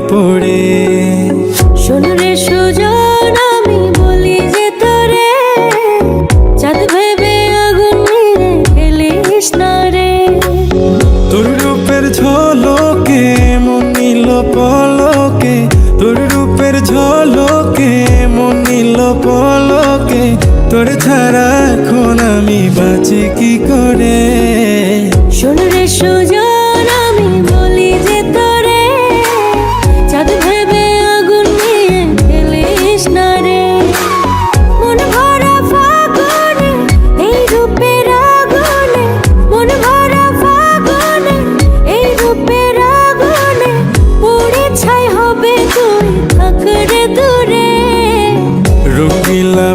পড়ে। শোন রে সুজন আমি বলি যে তোরে, চাঁদ ভেবে আগুন নিয়ে খেলিস না রে। তোর রূপের ঝলকে মন নিল পলকে, তোর রূপের ঝলকে মন নিল পলকে, তোর ছাড়া এখন আমি বাঁচি কি করে। শোন রে সুজন আমি বলি যে তোরে, চাঁদ ভেবে আগুন নিয়ে খেলিস না রে। মন ভরা ফাগুনে এই রূপের আগুনে, মন ভরা ফাগুনে এই রূপের আগুনে, পুড়ে ছাই হবে তুই থাক রে দূরে। রঙিলা